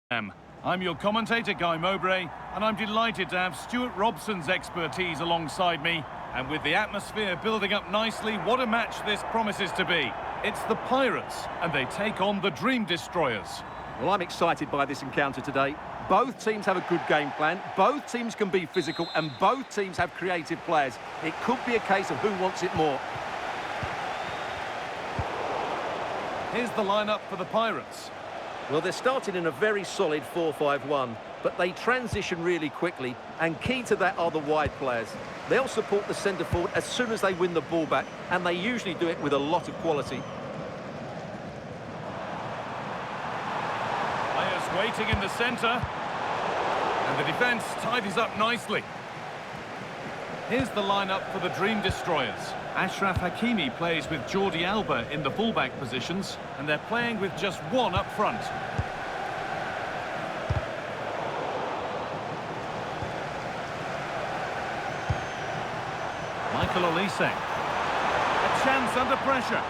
I'm your commentator, Guy Mowbray, and I'm delighted to have Stuart Robson's expertise alongside me. And with the atmosphere building up nicely, what a match this promises to be. It's the Pirates, and they take on the Dream Destroyers. Well, I'm excited by this encounter today. Both teams have a good game plan, both teams can be physical, and both teams have creative players. It could be a case of who wants it more. Here's the lineup for the Pirates. Well, they're starting in a very solid 4-5-1, but they transition really quickly, and key to that are the wide players. They'll support the centre forward as soon as they win the ball back, and they usually do it with a lot of quality. Players waiting in the centre, and the defence tidies up nicely. Here's the lineup for the Dream Destroyers. Ashraf Hakimi plays with Jordi Alba in the fullback positions, and they're playing with just one up front. Michael Olise. A chance under pressure.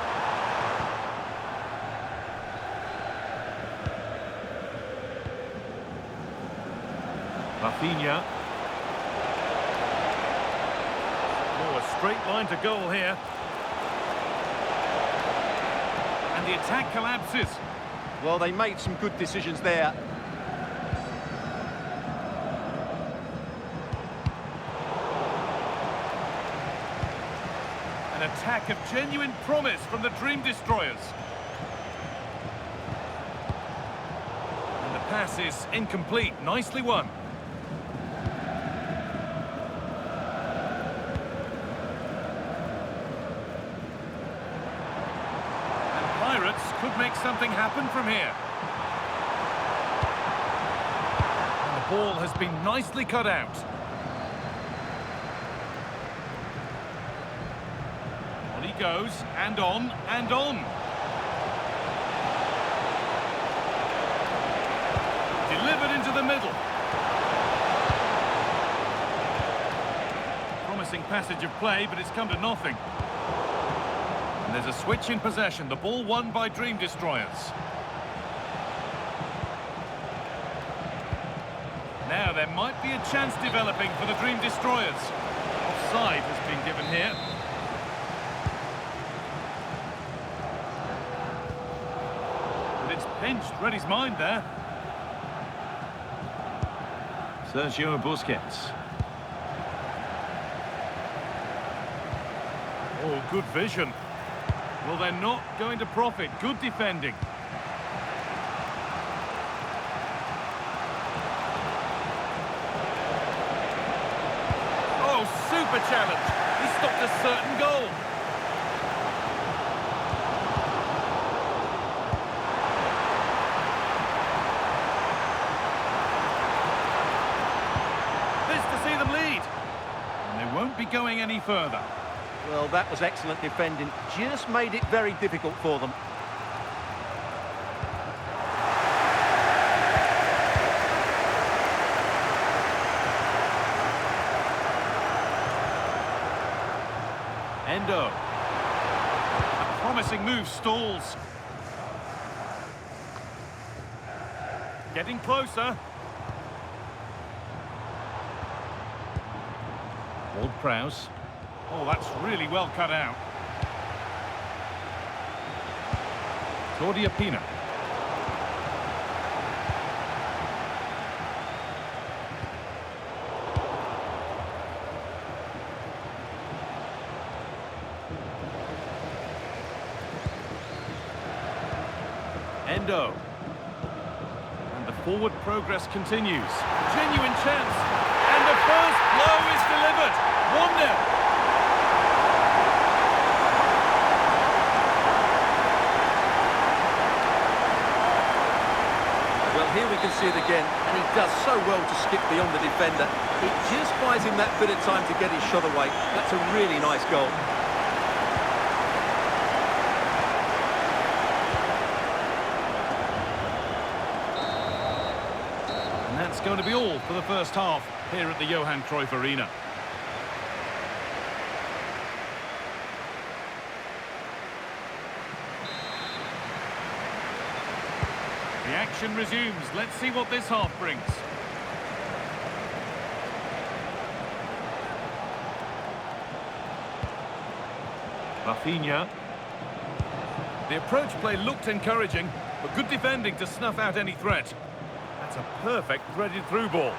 Rafinha. Oh, a straight line to goal here. And the attack collapses. Well, they made some good decisions there. An attack of genuine promise from the Dream Destroyers. And the pass is incomplete. Nicely won. Could make something happen from here. And the ball has been nicely cut out. On he goes, and on, and on. Delivered into the middle. Promising passage of play, but it's come to nothing. And there's a switch in possession. The ball won by Dream Destroyers. Now there might be a chance developing for the Dream Destroyers. Offside has been given here. And it's pinched. Read his mind there. Sergio Busquets. Oh, good vision. Well, they're not going to profit. Good defending. Oh, super challenge. He stopped a certain goal. This to see them lead. And they won't be going any further. Well, that was excellent defending. Just made it very difficult for them. Endo. A promising move stalls. Getting closer. Ward-Prowse. Oh, that's really well cut out. Claudia Pina. Endo. And the forward progress continues. Genuine chance. And the first blow is delivered. 1-0. Here we can see it again, and he does so well to skip beyond the defender. It just buys him that bit of time to get his shot away. That's a really nice goal. And that's going to be all for the first half here at the Johan Cruyff Arena. The action resumes. Let's see what this half brings. Rafinha. The approach play looked encouraging, but good defending to snuff out any threat. That's a perfect threaded through ball.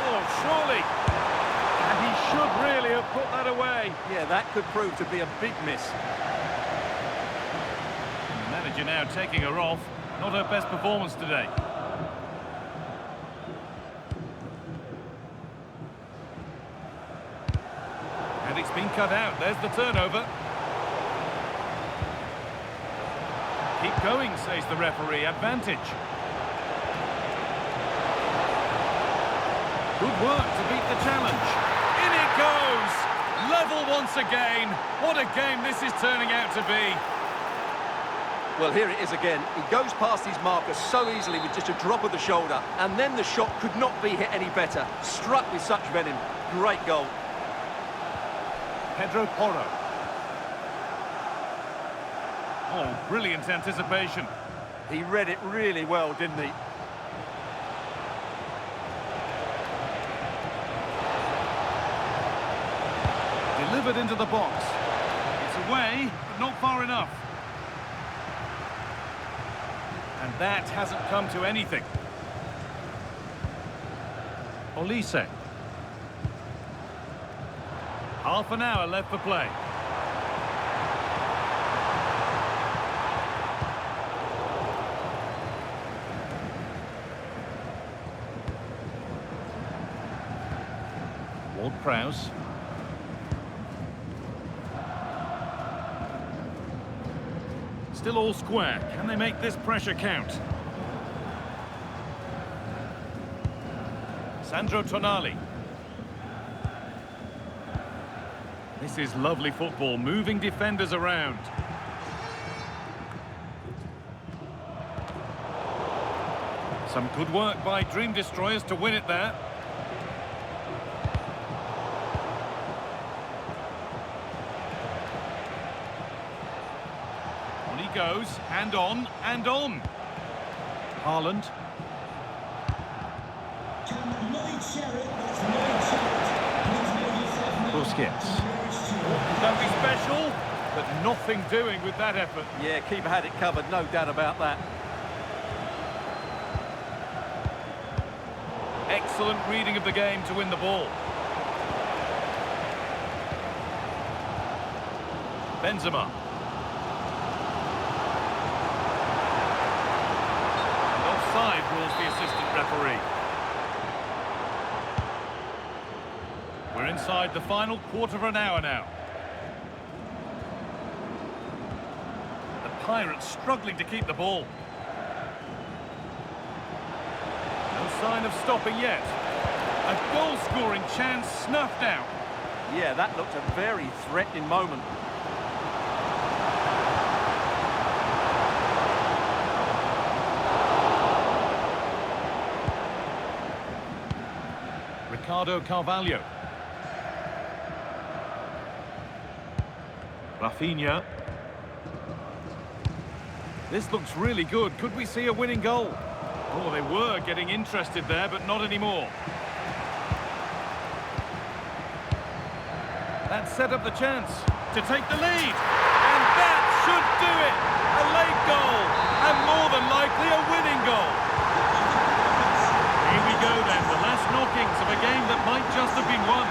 Oh, surely. And he should really have put that away. Yeah, that could prove to be a big miss. And the manager now taking her off. Not her best performance today. And it's been cut out. There's the turnover. Keep going, says the referee. Advantage. Good work to beat the challenge. In it goes! Level once again. What a game this is turning out to be. Well, here it is again. He goes past his marker so easily with just a drop of the shoulder, and then the shot could not be hit any better. Struck with such venom. Great goal. Pedro Porro. Oh, brilliant anticipation. He read it really well, didn't he? Delivered into the box. It's away, but not far enough. And that hasn't come to anything. Olise. Half an hour left for play. Ward-Prowse. Still all square. Can they make this pressure count? Sandro Tonali. This is lovely football, moving defenders around. Some good work by Dream Destroyers to win it there. On he goes, and on, and on. Haaland. Busquets. Don't be special, but nothing doing with that effort. Yeah, keeper had it covered, no doubt about that. Excellent reading of the game to win the ball. Benzema. And offside rules the assistant referee. We're inside the final quarter of an hour now. The Pirates struggling to keep the ball. No sign of stopping yet. A goal-scoring chance snuffed out. Yeah, that looked a very threatening moment. Ricardo Carvalho. Rafinha. This looks really good. Could we see a winning goal? Oh, they were getting interested there, but not anymore. That set up the chance to take the lead. And that should do it. A late goal. And more than likely a winning goal. Here we go then. The last knockings of a game that might just have been won.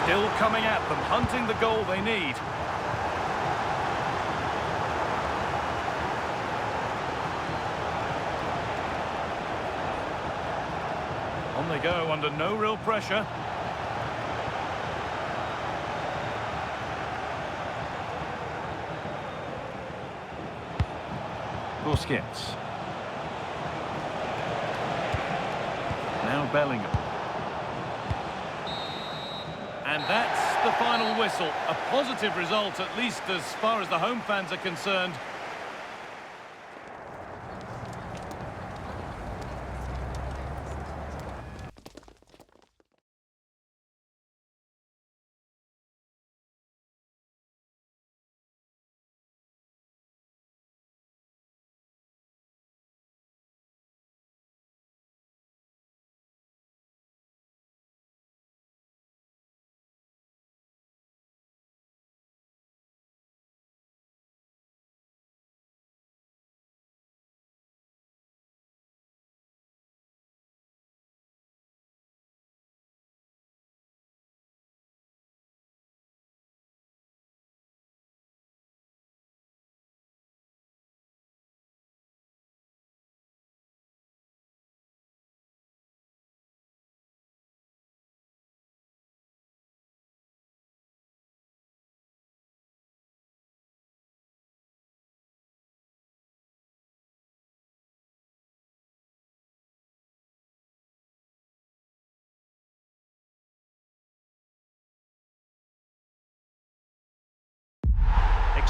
Still coming at them, hunting the goal they need. On they go under no real pressure. Busquets. Now Bellingham. And that's the final whistle. A positive result, at least as far as the home fans are concerned.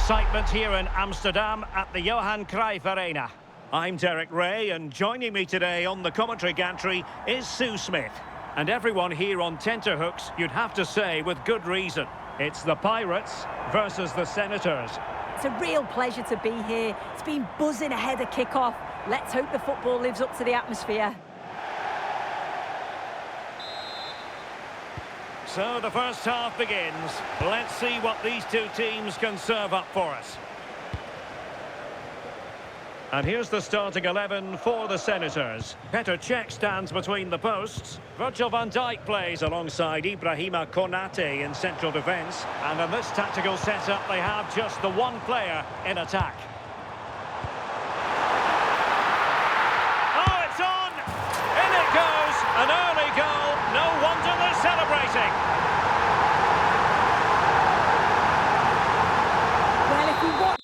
excitement here in Amsterdam at the Johan Cruyff Arena. I'm Derek Ray, and joining me today on the commentary gantry is Sue Smith. And everyone here on tenterhooks, you'd have to say with good reason. It's the Pirates versus the Senators. It's a real pleasure to be here. It's been buzzing ahead of kick-off. Let's hope the football lives up to the atmosphere. So the first half begins. Let's see what these two teams can serve up for us. And here's the starting 11 for the Senators. Petr Cech stands between the posts. Virgil van Dijk plays alongside Ibrahima Konate in central defence. And in this tactical setup, they have just the one player in attack. Oh, it's on! In it goes! An early goal. No wonder they're celebrating. Well, if we watch...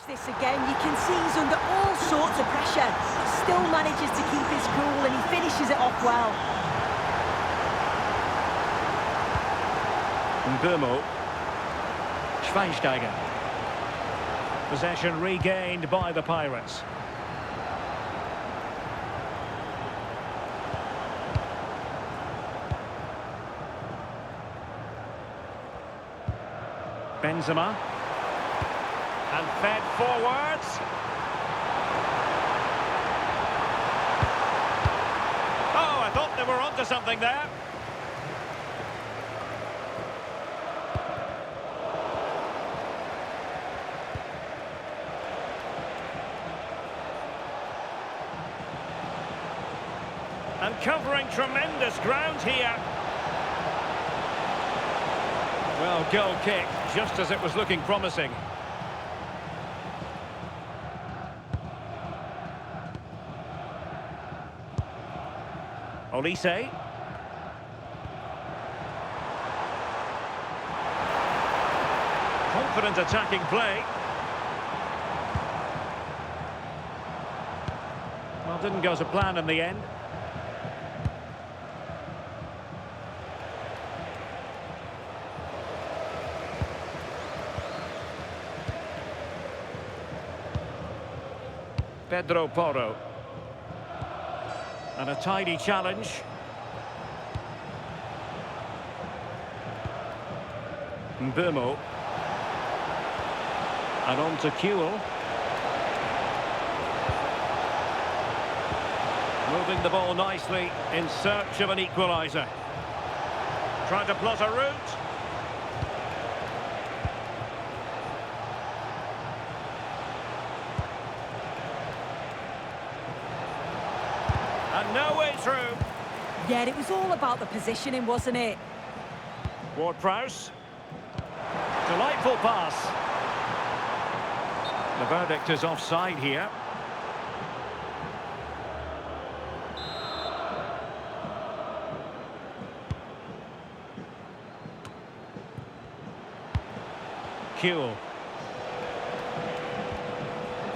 this again, you can see he's under all sorts of pressure, but still manages to keep his cool and he finishes it off well. Papow. Schweinsteiger. Possession regained by the Pirates. Benzema. And fed forwards. Oh, I thought they were onto something there. And covering tremendous ground here. Well, goal kick, just as it was looking promising. Olise. Confident attacking play. Well, didn't go to plan in the end. Pedro Porro. And a tidy challenge. Papow. And on to Kewell. Moving the ball nicely in search of an equaliser. Trying to plot a route. And no way through. Yeah, it was all about the positioning, wasn't it? Ward-Prowse. Delightful pass. The verdict is offside here. Kewell.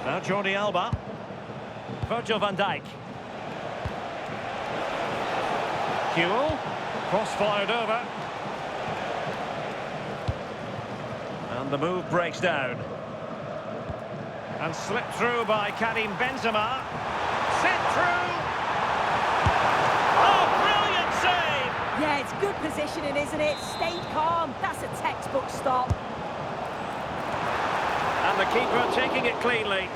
Now Jordi Alba. Virgil van Dijk. Kewell. Cross-fired over. And the move breaks down. And slipped through by Karim Benzema. Sent through. Oh, brilliant save! Yeah, it's good positioning, isn't it? Stayed calm. That's a textbook stop. And the keeper taking it cleanly.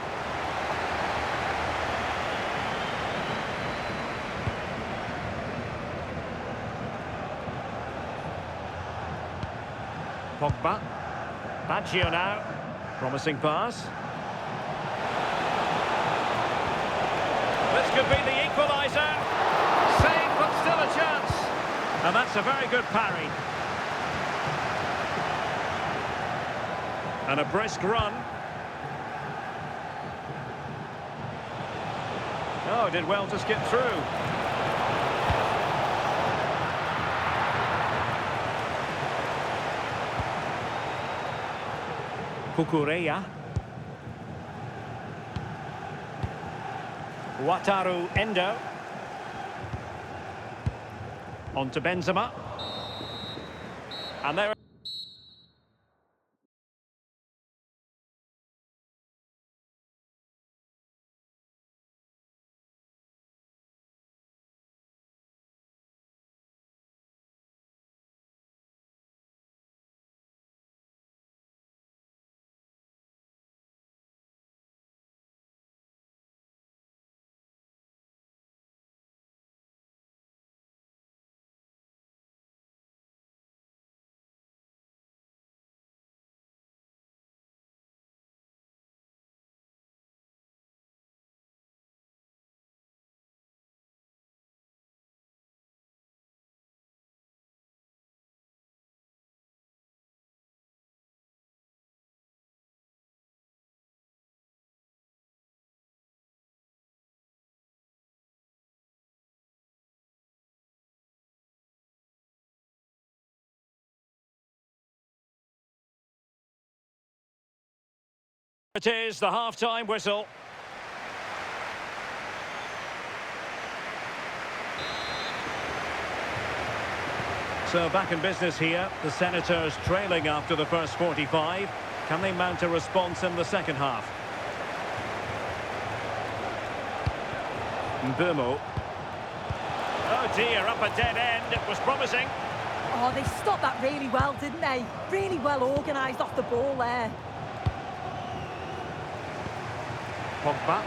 Pogba. Baggio now. Promising pass. This could be the equaliser. Save, but still a chance. And that's a very good parry. And a brisk run. Oh, did well to skip through. Kukureya. Wataru Endo. On to Benzema. And there it is, the half-time whistle. So back in business here, the Senators trailing after the first 45. Can they mount a response in the second half? Mbumo. Oh dear, up a dead end. It was promising. Oh, they stopped that really well, didn't they? Really well organised off the ball there. Pogba.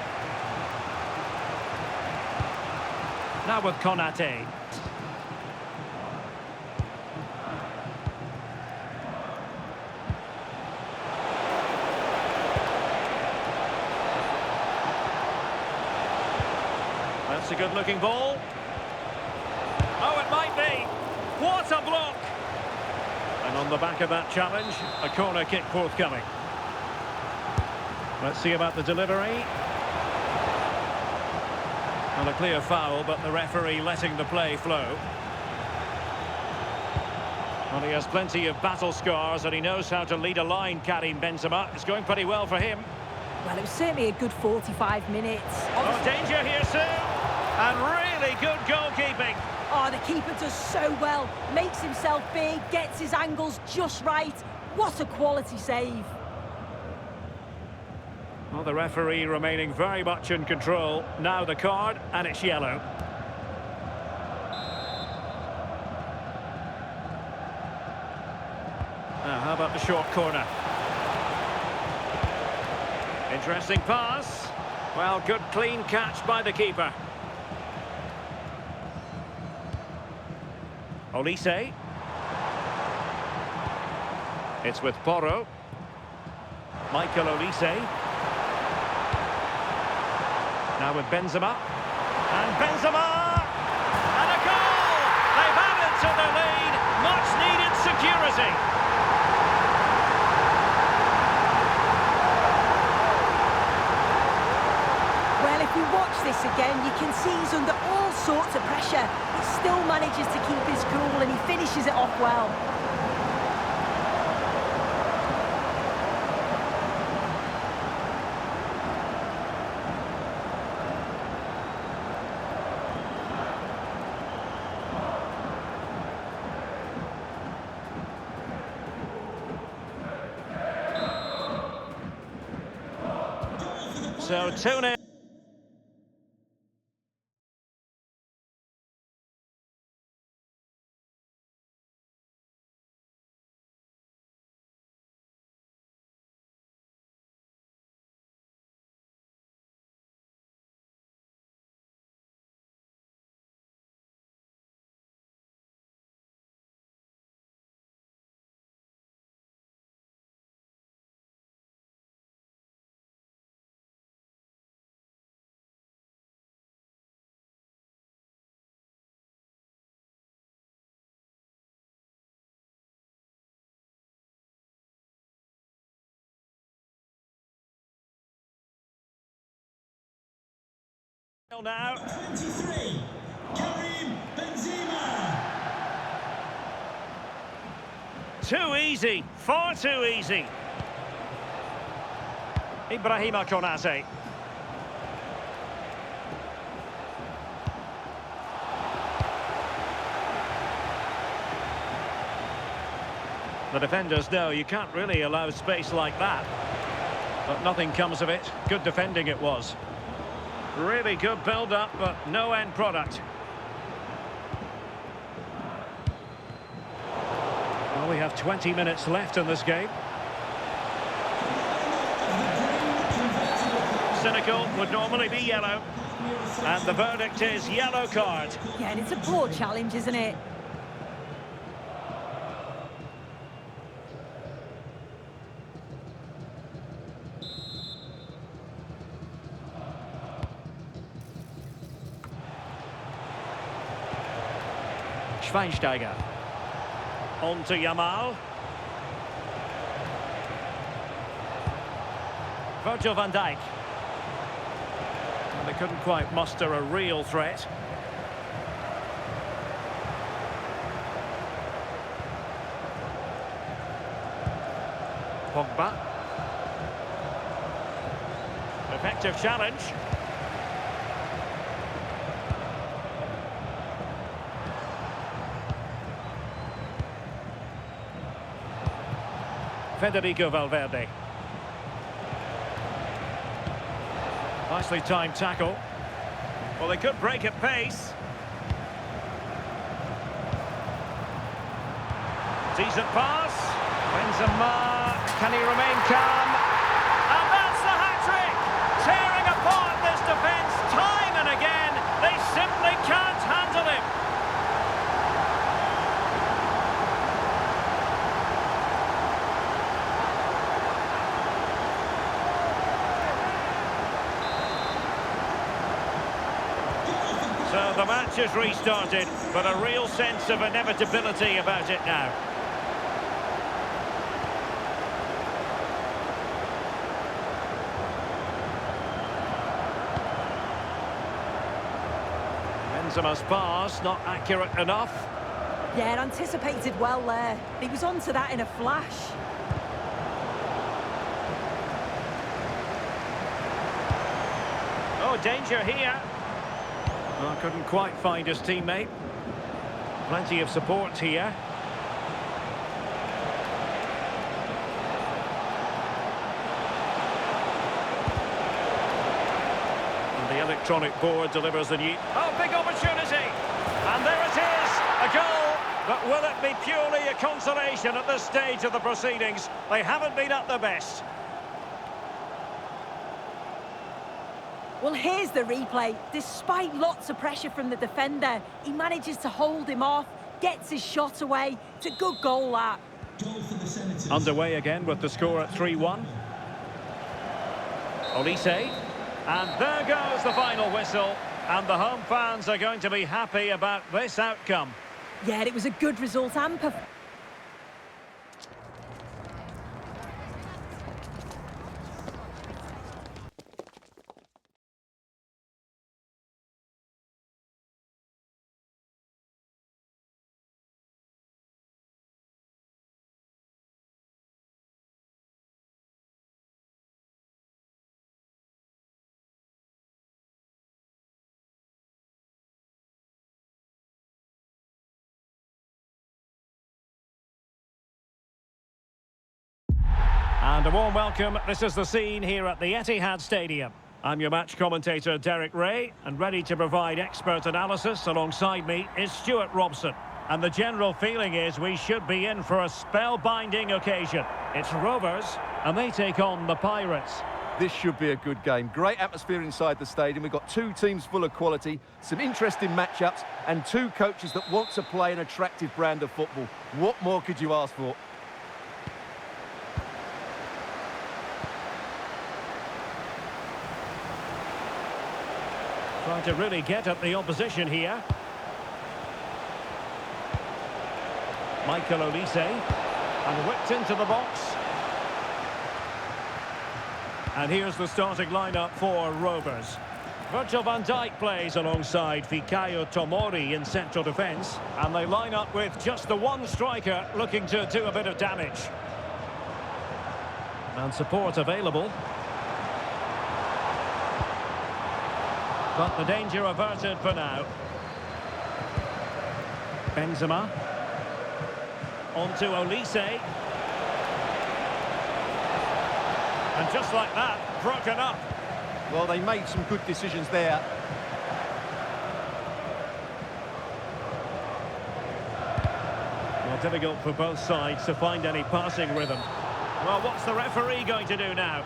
Now with Konate. That's a good-looking ball. Oh, it might be. What a block! And on the back of that challenge, a corner kick forthcoming. Let's see about the delivery. Not a clear foul, but the referee letting the play flow. Well, he has plenty of battle scars and he knows how to lead a line, Karim Benzema. It's going pretty well for him. Well, it was certainly a good 45 minutes. Oh, danger here soon. And really good goalkeeping. Oh, the keeper does so well. Makes himself big, gets his angles just right. What a quality save. Well, the referee remaining very much in control. Now the card, and it's yellow. Now, how about the short corner? Interesting pass. Well, good clean catch by the keeper. Olise. It's with Porro. Michael Olise. Now with Benzema. And Benzema! And a goal! They've added to their lead. Much needed security. Well, if you watch this again, you can see he's under all sorts of pressure. He still manages to keep his cool and he finishes it off well. So 2-0. Now. 23, Karim Benzema. Too easy, far too easy. Ibrahima Konate. The defenders know you can't really allow space like that. But nothing comes of it. Good defending it was. Really good build-up, but no end product. Well, we have 20 minutes left in this game. Cynical would normally be yellow. And the verdict is yellow card. Yeah, and it's a poor challenge, isn't it? Schweinsteiger. On to Yamal. Virgil van Dijk. And they couldn't quite muster a real threat. Pogba. Effective challenge. Federico Valverde. Nicely timed tackle. Well, they could break at pace. Decent pass. Benzema. Can he remain calm? And that's the hat-trick! Tearing apart this defence time and again. They simply can't handle him. So the match has restarted, but a real sense of inevitability about it now. Benzema's pass, not accurate enough. Yeah, it anticipated well there. He was onto that in a flash. Oh, danger here. Well, couldn't quite find his teammate. Plenty of support here. And the electronic board delivers the new... Oh, big opportunity! And there it is, a goal! But will it be purely a consolation at this stage of the proceedings? They haven't been at their best. Well, here's the replay. Despite lots of pressure from the defender, he manages to hold him off, gets his shot away. It's a good goal, that. Goal for the Senators. Underway again with the score at 3-1. Olise. And there goes the final whistle. And the home fans are going to be happy about this outcome. Yeah, it was a good result and And a warm welcome. This is the scene here at the Etihad Stadium. I'm your match commentator, Derek Ray, and ready to provide expert analysis alongside me is Stuart Robson. And the general feeling is we should be in for a spellbinding occasion. It's Rovers, and they take on the Pirates. This should be a good game. Great atmosphere inside the stadium. We've got two teams full of quality, some interesting matchups, and two coaches that want to play an attractive brand of football. What more could you ask for? Trying to really get at the opposition here. Michael Olise, and whipped into the box. And here's the starting lineup for Rovers. Virgil van Dijk plays alongside Fikayo Tomori in central defence. And they line up with just the one striker looking to do a bit of damage. And support available. But the danger averted for now. Benzema. On to Olise. And just like that, broken up. Well, they made some good decisions there. Well, difficult for both sides to find any passing rhythm. Well, what's the referee going to do now?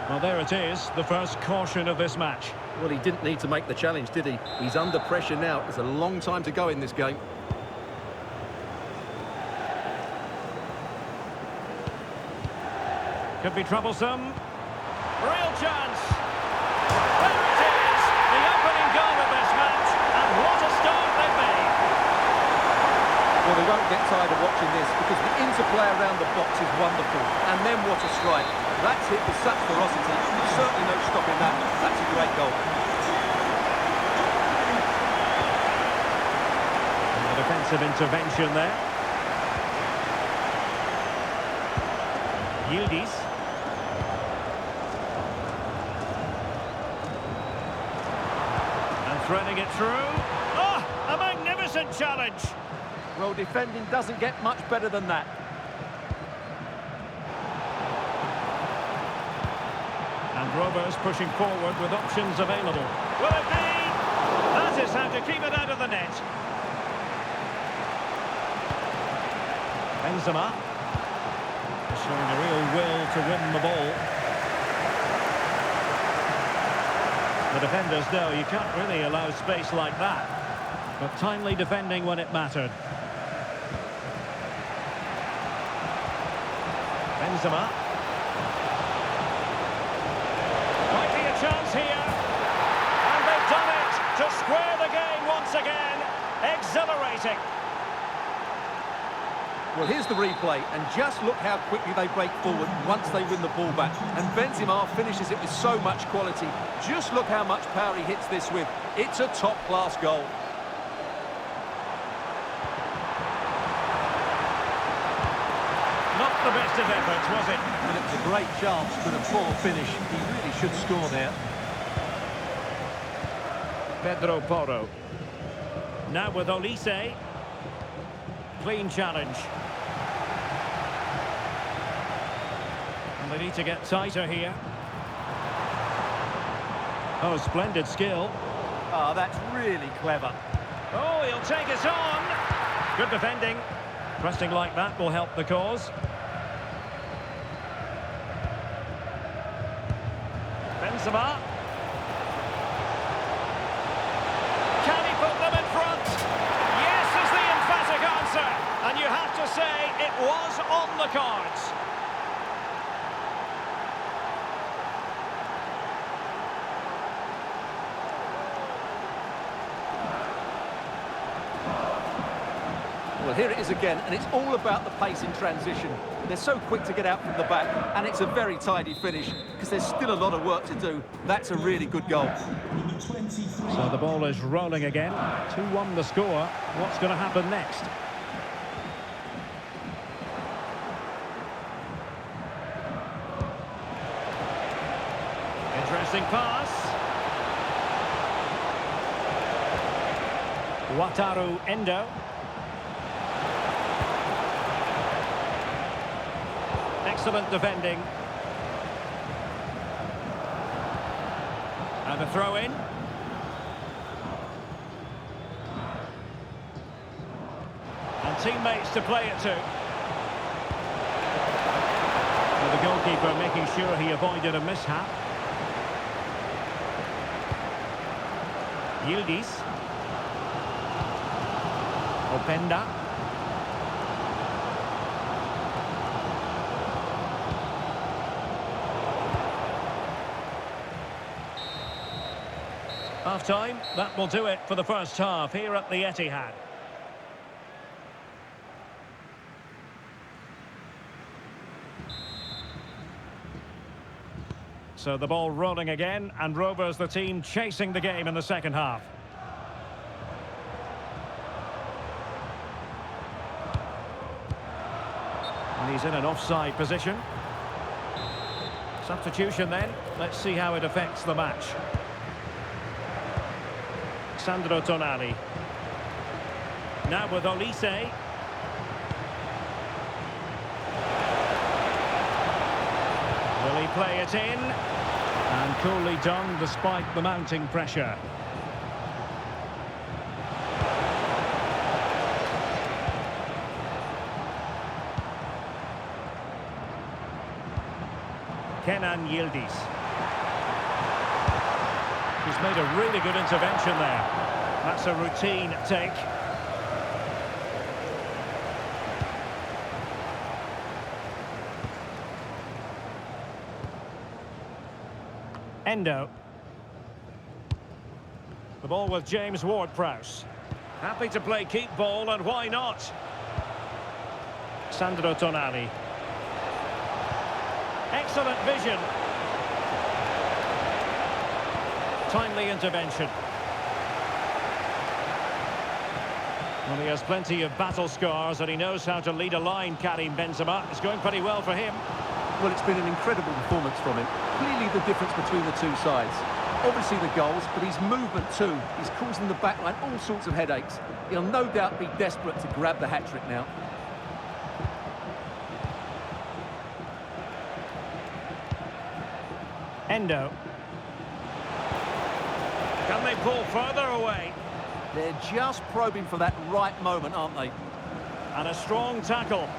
Well, there it is, the first caution of this match. Well, he didn't need to make the challenge, did he? He's under pressure now. There's a long time to go in this game. Could be troublesome. Real chance. There it is, the opening goal of this match, and what a start they've made. Well, they won't get tired of watching this because the interplay around the box is wonderful. And then what a strike. That's hit with such ferocity. Certainly no stopping that. That's a great goal. And the defensive intervention there. Yildiz. And threading it through. Oh, a magnificent challenge. Well, defending doesn't get much better than that. And Rovers pushing forward with options available. Will it be? That is how to keep it out of the net. Benzema. Showing a real will to win the ball. The defenders know you can't really allow space like that. But timely defending when it mattered. Benzema. Might be a chance here. And they've done it to square the game once again. Exhilarating. Well, here's the replay, and just look how quickly they break forward once they win the ball back. And Benzema finishes it with so much quality. Just look how much power he hits this with. It's a top-class goal. Not the best of efforts, was it? And it was a great chance, but a poor finish. He really should score there. Pedro Porro. Now with Olise. Clean challenge. And they need to get tighter here. Oh, splendid skill. Oh, that's really clever. Oh, he'll take it on. Good defending. Pressing like that will help the cause. Benzema. Can he put them in front? Yes is the emphatic answer. And you have to say it was on the cards. Well, here it is again, and it's all about the pace in transition. They're so quick to get out from the back, and it's a very tidy finish, because there's still a lot of work to do. That's a really good goal. Number 23. So the ball is rolling again. 2-1 the score. What's going to happen next? Interesting pass. Wataru Endo. Excellent defending. And a throw in. And teammates to play it to. Well, the goalkeeper making sure he avoided a mishap. Yildiz. Openda. Half-time, that will do it for the first half here at the Etihad. So the ball rolling again, and Rovers, the team chasing the game in the second half. And he's in an offside position. Substitution then. Let's see how it affects the match. Sandro Tonali. Now with Olise. Will he play it in? And coolly done despite the mounting pressure. Kenan Yildiz. He's made a really good intervention there. That's a routine take. Endo. The ball with James Ward-Prowse. Happy to play keep ball, and why not? Sandro Tonali. Excellent vision. Timely intervention. Well, he has plenty of battle scars and he knows how to lead a line, Karim Benzema. It's going pretty well for him. Well, it's been an incredible performance from him. Clearly the difference between the two sides. Obviously the goals, but his movement too. He's causing the backline all sorts of headaches. He'll no doubt be desperate to grab the hat-trick now. Endo. Can they pull further away? They're just probing for that right moment, aren't they? And a strong tackle.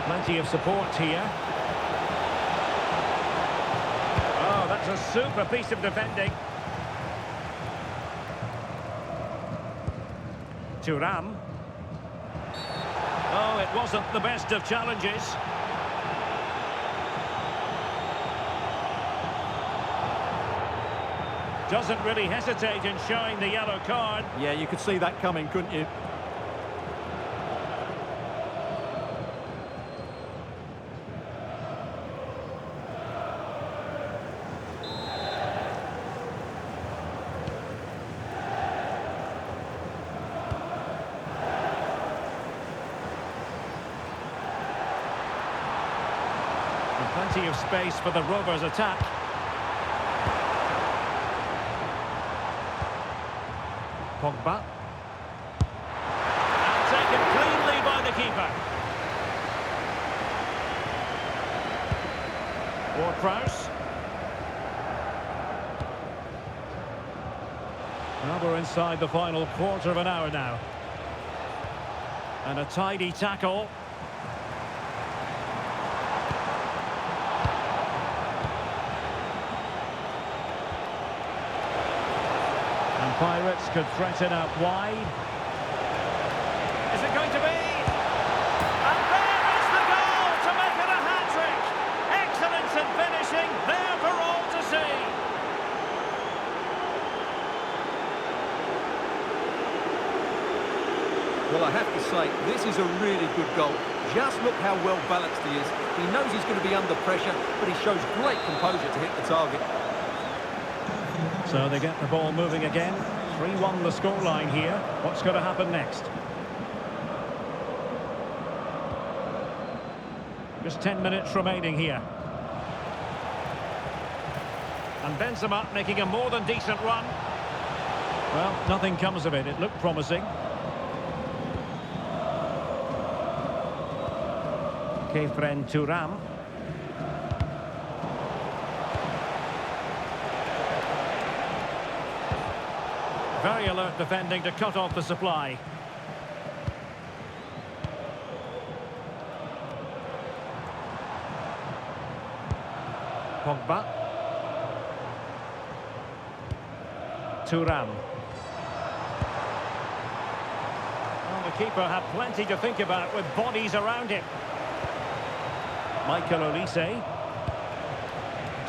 Plenty of support here. Oh, that's a super piece of defending. Thuram. Oh, it wasn't the best of challenges. Doesn't really hesitate in showing the yellow card. Yeah, you could see that coming, couldn't you? Plenty of space for the Rovers' attack. Pogba. And taken cleanly by the keeper. Ward-Prowse. Well, we're inside the final quarter of an hour now. And a tidy tackle. Pirates could threaten out wide. Is it going to be? And there is the goal to make it a hat-trick. Excellence in finishing, there for all to see. Well, I have to say, this is a really good goal. Just look how well balanced he is. He knows he's going to be under pressure, but he shows great composure to hit the target. So they get the ball moving again. 3-1 the scoreline here. What's going to happen next? Just 10 minutes remaining here. And Benzema making a more than decent run. Well, nothing comes of it. It looked promising. Kefren Thuram. Very alert defending to cut off the supply. Pogba. Thuram. Well, the keeper had plenty to think about with bodies around him. Michael Olise.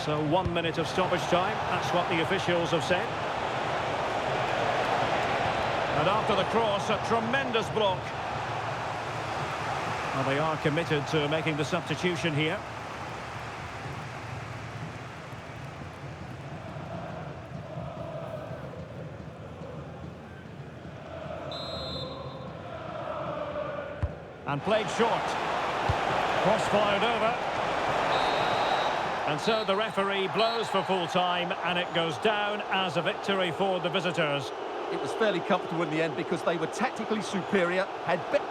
So 1 minute of stoppage time. That's what the officials have said. And after the cross, a tremendous block. Well, they are committed to making the substitution here. And played short. Cross fired over. And so the referee blows for full time, and it goes down as a victory for the visitors. It was fairly comfortable in the end because they were tactically superior, had better.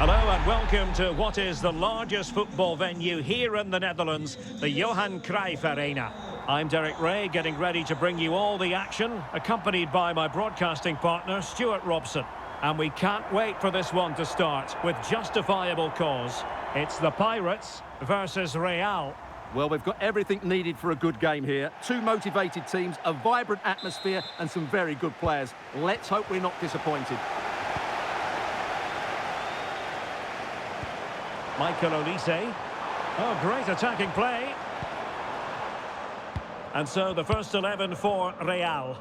Hello and welcome to what is the largest football venue here in the Netherlands, the Johan Cruyff Arena. I'm Derek Ray, getting ready to bring you all the action, accompanied by my broadcasting partner, Stuart Robson. And we can't wait for this one to start, with justifiable cause. It's the Pirates versus Real. Well, we've got everything needed for a good game here. Two motivated teams, a vibrant atmosphere, and some very good players. Let's hope we're not disappointed. Michael Olise. Oh, great attacking play. And so the first 11 for Real.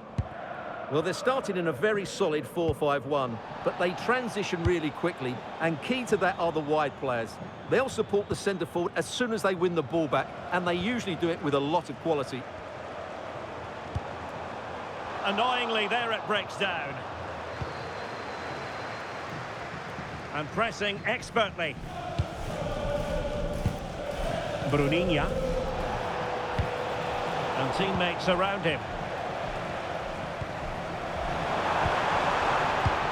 Well, they're starting in a very solid 4-5-1, but they transition really quickly, and key to that are the wide players. They'll support the centre forward as soon as they win the ball back, and they usually do it with a lot of quality. Annoyingly, there it breaks down. And pressing expertly. Bruninha. And teammates around him.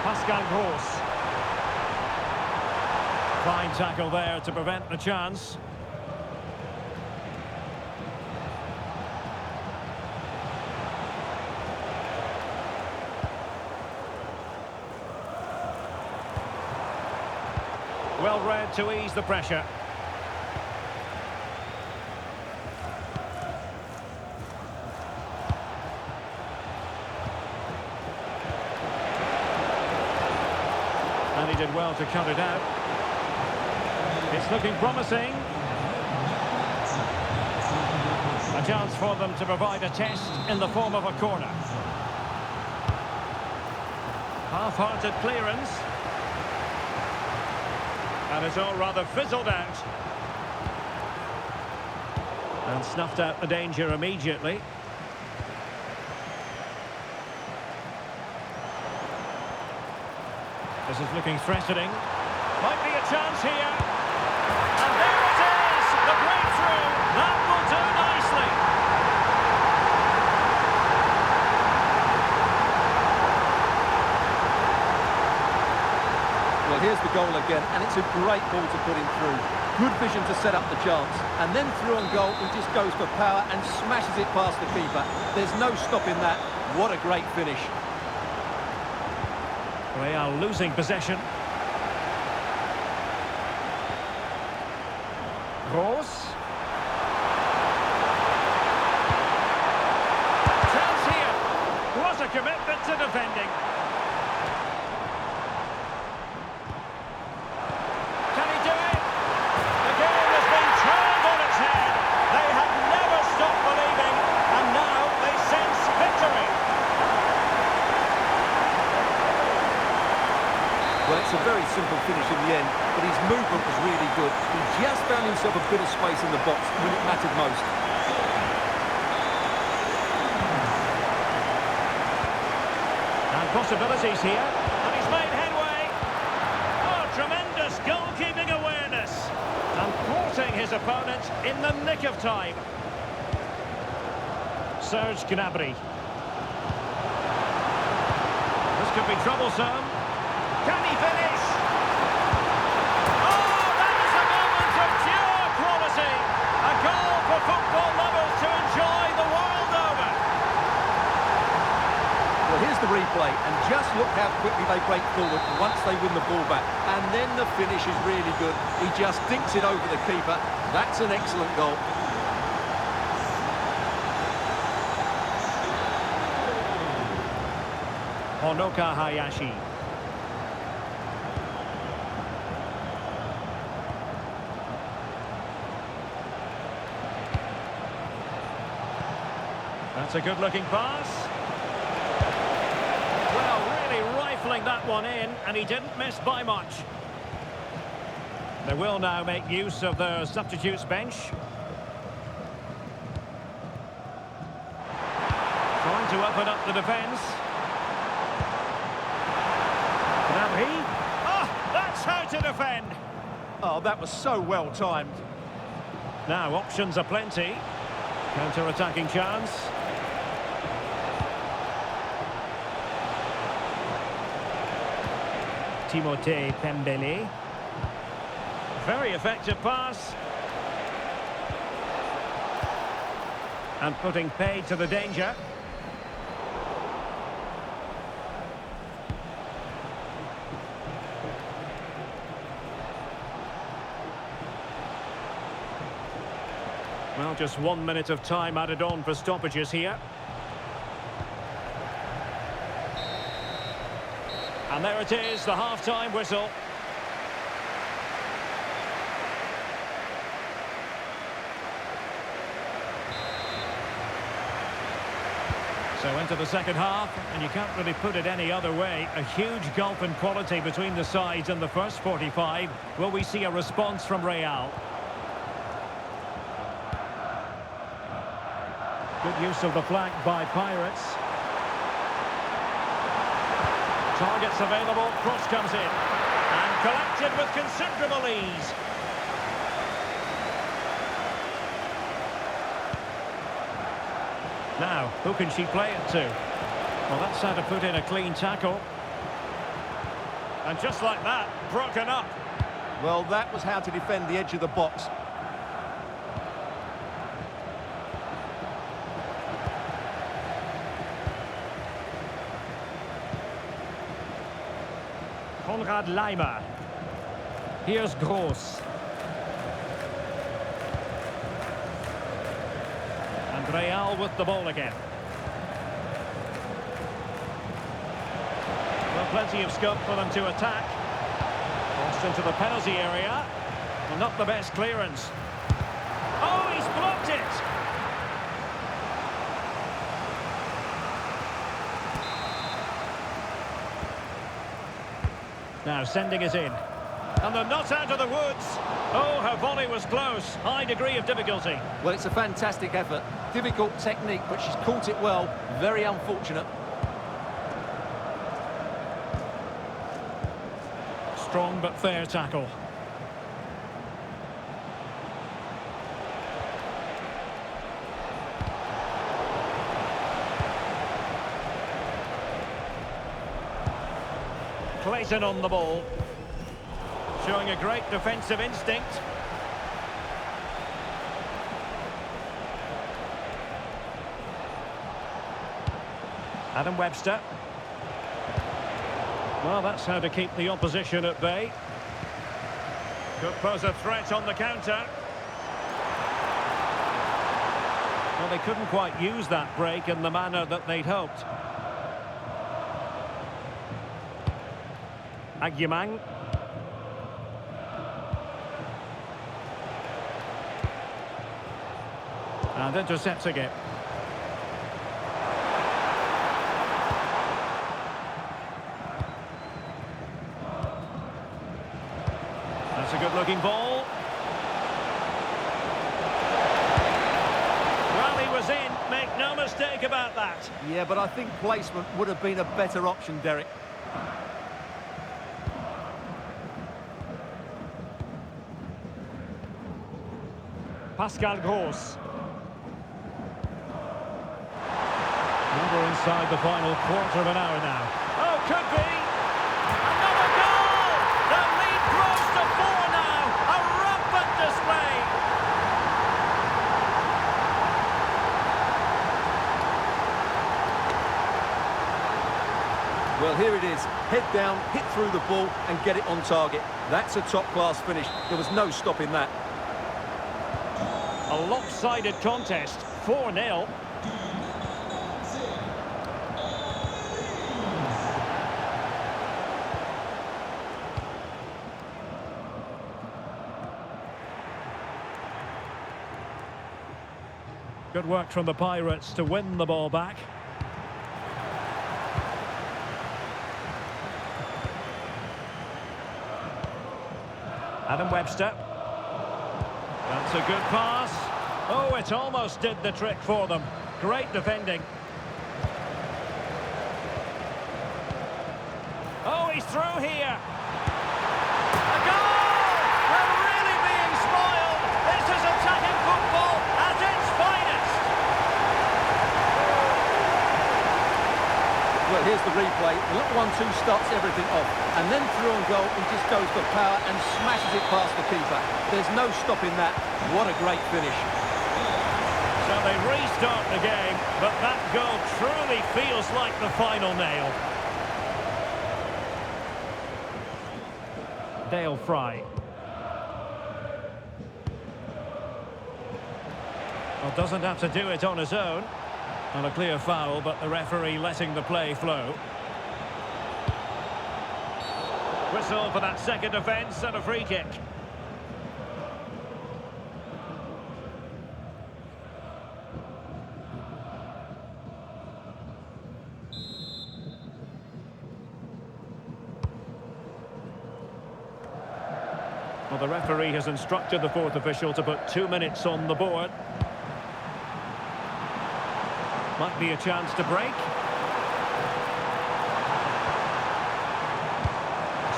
Pascal Gross. Fine tackle there to prevent the chance. Well read to ease the pressure. And he did well to cut it out. It's looking promising. A chance for them to provide a test in the form of a corner. Half-hearted clearance. And it's all rather fizzled out. And snuffed out the danger immediately. This is looking threatening. Might be a chance here. And there it is! The breakthrough! That will do nicely! Well, here's the goal again, and it's a great ball to put him through. Good vision to set up the chance. And then through on goal, he just goes for power and smashes it past the keeper. There's no stopping that. What a great finish. Real losing possession. Gross. Chance here. What a commitment to defending. Can he do it? The game has been turned on its head. They have never stopped believing, and now they sense victory. Well, it's a very simple finish in the end, but his movement was really good. He just found himself a bit of space in the box when it mattered most. And possibilities here, and he's made headway. Oh, tremendous goalkeeping awareness. And thwarting his opponent in the nick of time. Serge Gnabry. could be troublesome. Can he finish? Oh, that is a moment of pure quality. A goal for football lovers to enjoy the world over. Well, here's the replay, and just look how quickly they break forward once they win the ball back. And then the finish is really good. He just dinks it over the keeper. That's an excellent goal. Honoka Hayashi. That's a good-looking pass. Well, really rifling that one in, and he didn't miss by much. They will now make use of their substitutes bench. Trying to open up the defence. Now he... Oh, that's how to defend! Oh, that was so well timed. Now, options are plenty. Counter-attacking chance. Timothée Pembele. Very effective pass. And putting paid to the danger. Well, just 1 minute of time added on for stoppages here. And there it is, the half-time whistle. So into the second half, and you can't really put it any other way. A huge gulf in quality between the sides in the first 45. Will we see a response from Real? Good use of the flank by Pirates. Targets available, cross comes in. And collected with considerable ease. Now, who can she play it to? Well, that's how to put in a clean tackle. And just like that, broken up. Well, that was how to defend the edge of the box. Konrad Leimer. Here's Gross. And Real with the ball again. Well, plenty of scope for them to attack. Crossed into the penalty area. Well, not the best clearance. Oh, he's blocked it! Now sending it in. And they're not out of the woods. Oh, her volley was close. High degree of difficulty. Well, it's a fantastic effort. Difficult technique, but she's caught it well. Very unfortunate. Strong but fair tackle. Clayton on the ball. Showing a great defensive instinct. Adam Webster. Well, that's how to keep the opposition at bay. Could pose a threat on the counter. Well, they couldn't quite use that break in the manner that they'd hoped. Agyemang. And intercepting it. That's a good-looking ball. Well, he was in. Make no mistake about that. Yeah, but I think placement would have been a better option, Derek. Pascal Gross. We're inside the final quarter of an hour now. Oh, could be. Another goal! The lead grows to 4 now. A rampant display. Well, here it is. Head down, hit through the ball and get it on target. That's a top-class finish. There was no stopping that. A lopsided contest, 4-0. Good work from the Pirates to win the ball back. Adam Webster. That's a good pass. Oh, it almost did the trick for them. Great defending. Oh, he's through here. A goal! We're really being spoiled. This is attacking football at its finest. Well, here's the replay. The little 1-2 starts everything off. And then through on goal, he just goes for power and smashes it past the keeper. There's no stopping that. What a great finish. So they restart the game, but that goal truly feels like the final nail. Dale Fry. Well, doesn't have to do it on his own. On a clear foul, but the referee letting the play flow. Whistle for that second offence and a free kick. Well, the referee has instructed the fourth official to put 2 minutes on the board. Might be a chance to break.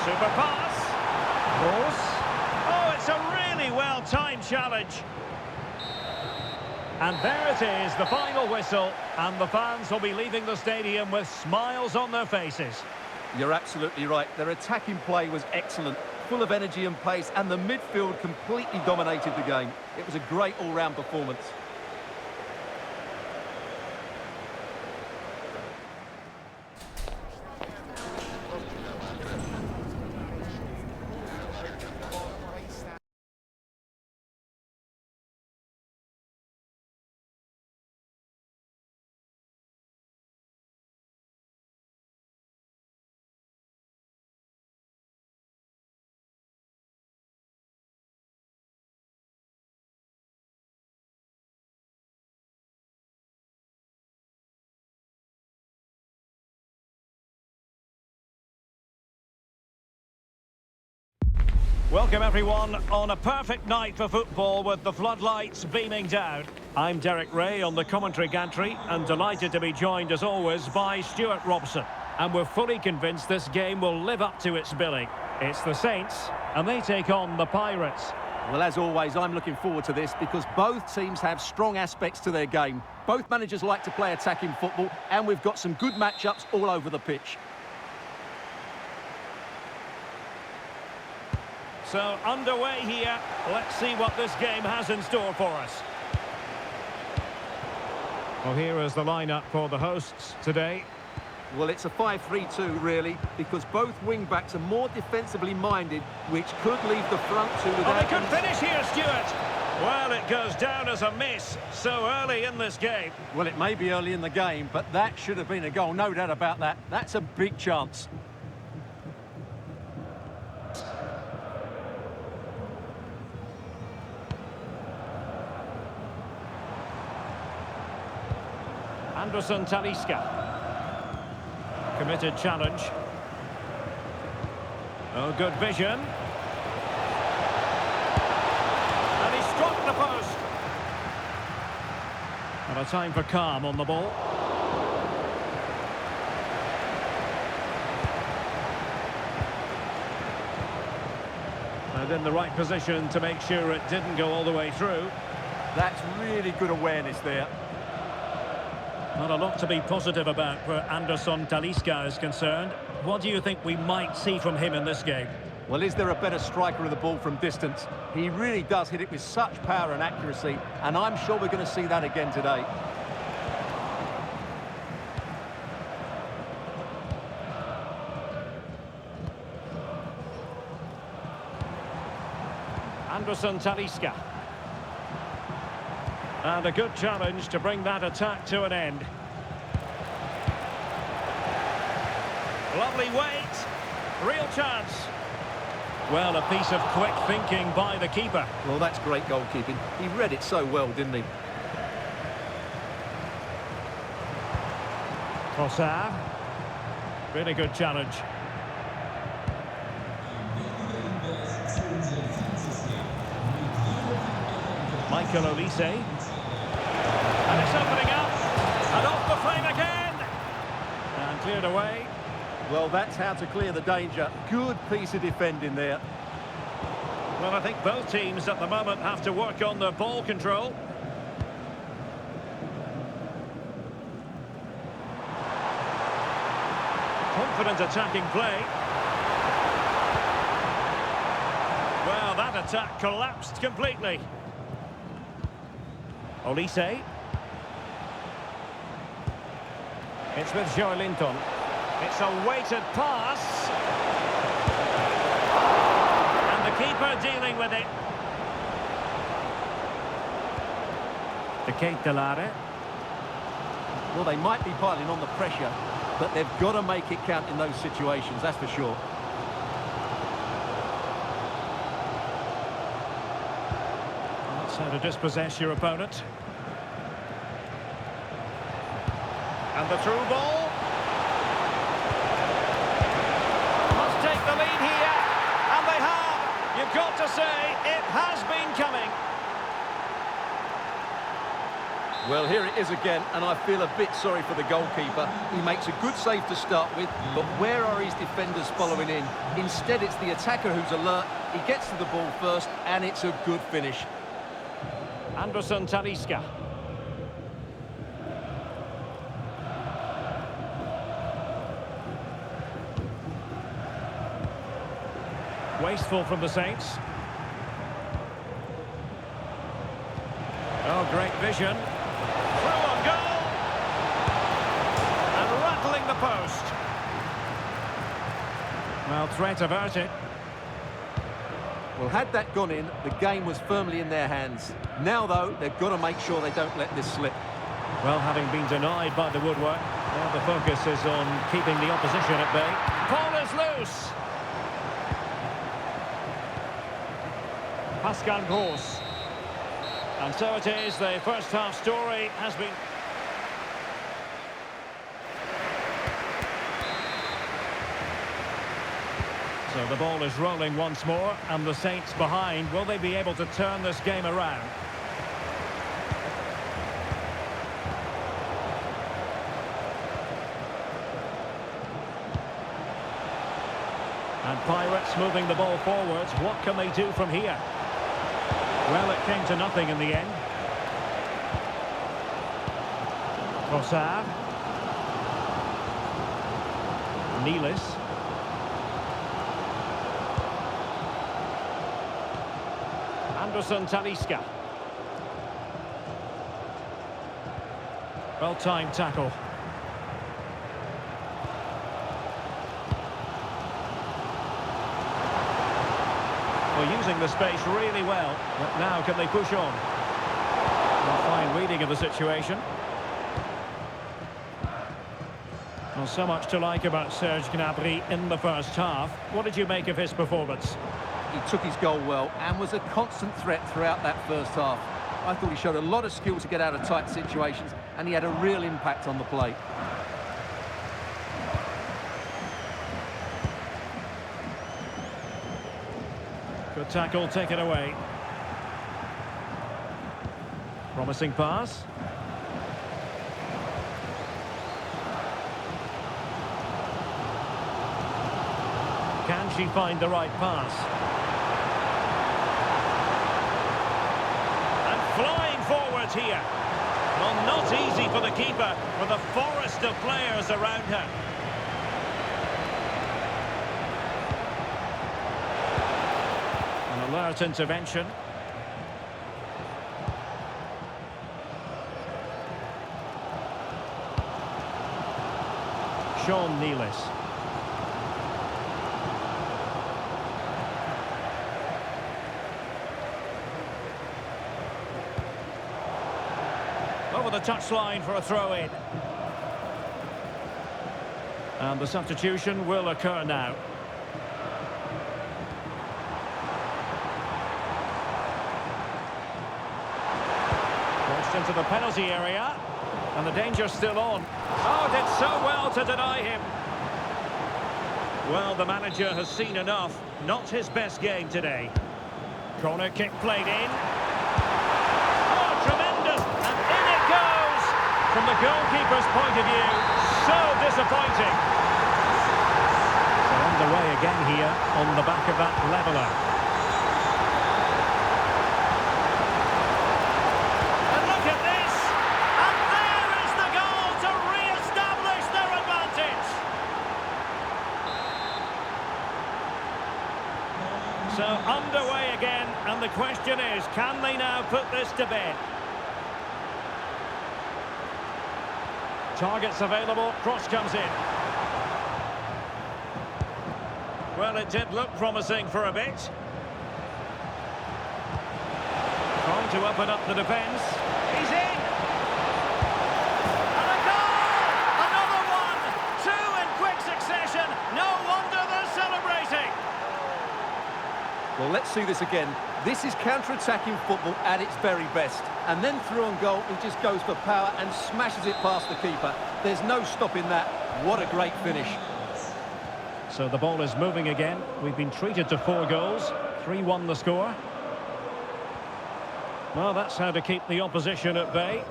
Super pass. Cross. Oh, it's a really well-timed challenge. And there it is, the final whistle. And the fans will be leaving the stadium with smiles on their faces. You're absolutely right. Their attacking play was excellent, full of energy and pace, and the midfield completely dominated the game. It was a great all-round performance. Welcome everyone on a perfect night for football with the floodlights beaming down. I'm Derek Ray on the commentary gantry and delighted to be joined as always by Stuart Robson. And we're fully convinced this game will live up to its billing. It's the Saints and they take on the Pirates. Well, as always, I'm looking forward to this because both teams have strong aspects to their game. Both managers like to play attacking football and we've got some good matchups all over the pitch. So underway here, let's see what this game has in store for us. Well, here is the lineup for the hosts today. Well, it's a 5-3-2 really, because both wing-backs are more defensively minded, which could leave the front two without... Oh, they could finish here, Stuart! Well, it goes down as a miss so early in this game. Well, it may be early in the game, but that should have been a goal, no doubt about that. That's a big chance. Anderson Talisca. Committed challenge. Oh, good vision. And he struck the post. And a time for calm on the ball. And in the right position to make sure it didn't go all the way through. That's really good awareness there. Not a lot to be positive about where Anderson Talisca is concerned. what do you think we might see from him in this game? Well, is there a better striker of the ball from distance? He really does hit it with such power and accuracy, and I'm sure we're going to see that again today. Anderson Talisca. And a good challenge to bring that attack to an end. Lovely weight. Real chance. Well, a piece of quick thinking by the keeper. Well, that's great goalkeeping. He read it so well, didn't he? Papow. Really good challenge. Michael Olise. And it's opening up. And off the frame again. And cleared away. Well, that's how to clear the danger. Good piece of defending there. Well, I think both teams at the moment have to work on their ball control. Confident attacking play. Well, that attack collapsed completely. Olise. It's with Joelinton. It's a weighted pass. And the keeper dealing with it. De Ketelare. Well, they might be piling on the pressure, but they've got to make it count in those situations, that's for sure. That's how to dispossess your opponent. And the through ball. Must take the lead here. And they have. You've got to say, it has been coming. Well, here it is again, and I feel a bit sorry for the goalkeeper. He makes a good save to start with, but where are his defenders following in? Instead, it's the attacker who's alert. He gets to the ball first, and it's a good finish. Anderson Talisca. Wasteful from the Saints. Oh, great vision. Through on goal. And rattling the post. Well, threat averted. Well, had that gone in, the game was firmly in their hands. Now, though, they've got to make sure they don't let this slip. Well, having been denied by the woodwork, now the focus is on keeping the opposition at bay. Ball is loose. Pascal Gross. And so it is, the first half story has been... So the ball is rolling once more, and the Saints behind. Will they be able to turn this game around? And Pirates moving the ball forwards. What can they do from here? Well, it came to nothing in the end. Papow. Nealis. Anderson Talisca. Well-timed tackle. Well, using the space really well, but now can they push on? A fine reading of the situation. Well, so much to like about Serge Gnabry in the first half. What did you make of his performance? He took his goal well and was a constant threat throughout that first half. I thought he showed a lot of skill to get out of tight situations, and he had a real impact on the play. Good tackle taken away. Promising pass. Can she find the right pass? And flying forwards here. Well, not easy for the keeper with a forest of players around her. Alert intervention. Sean Nealis. Over the touchline for a throw-in. And the substitution will occur now. Crossed into the penalty area. And the danger's still on. Oh, did so well to deny him. Well, the manager has seen enough. Not his best game today. Corner kick played in. Oh, tremendous! And in it goes! From the goalkeeper's point of view, so disappointing. So underway again here on the back of that leveller. And look at this! And there is the goal to re-establish their advantage! So underway again, and the question is, can they now put this to bed? Targets available, cross comes in. Well, it did look promising for a bit. Trying to open up the defence. He's in! And a goal! Another one! Two in quick succession. No wonder they're celebrating. Well, let's see this again. This is counter-attacking football at its very best. And then through on goal, he just goes for power and smashes it past the keeper. There's no stopping that. What a great finish. So the ball is moving again. We've been treated to 4 goals. 3-1 the score. Well, that's how to keep the opposition at bay.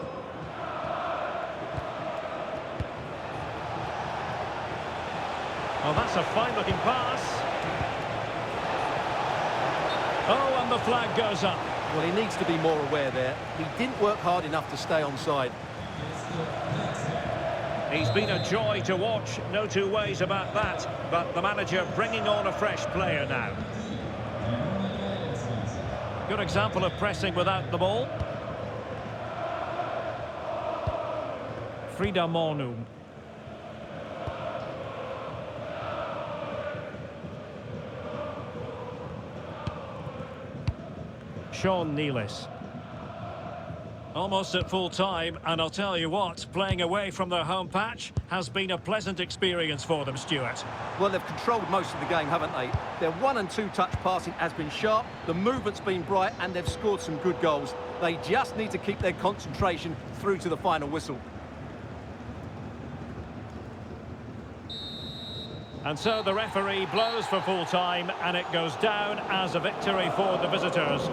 Oh, that's a fine-looking pass. Oh, and the flag goes up. Well, he needs to be more aware there. He didn't work hard enough to stay onside. He's been a joy to watch, no two ways about that. But the manager bringing on a fresh player now. Good example of pressing without the ball. Frida Mornum. Sean Nealis. Almost at full time, and I'll tell you what, playing away from their home patch has been a pleasant experience for them, Stuart. Well, they've controlled most of the game, haven't they? Their 1- and 2-touch passing has been sharp, the movement's been bright, and they've scored some good goals. They just need to keep their concentration through to the final whistle. And so the referee blows for full time, and it goes down as a victory for the visitors.